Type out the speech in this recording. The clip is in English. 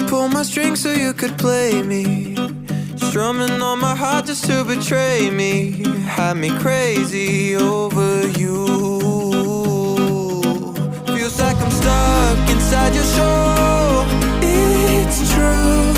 you pull my strings so you could play me? Strumming on my heart just to betray me. Had me crazy over you. Feels like I'm stuck inside your soul. It's true.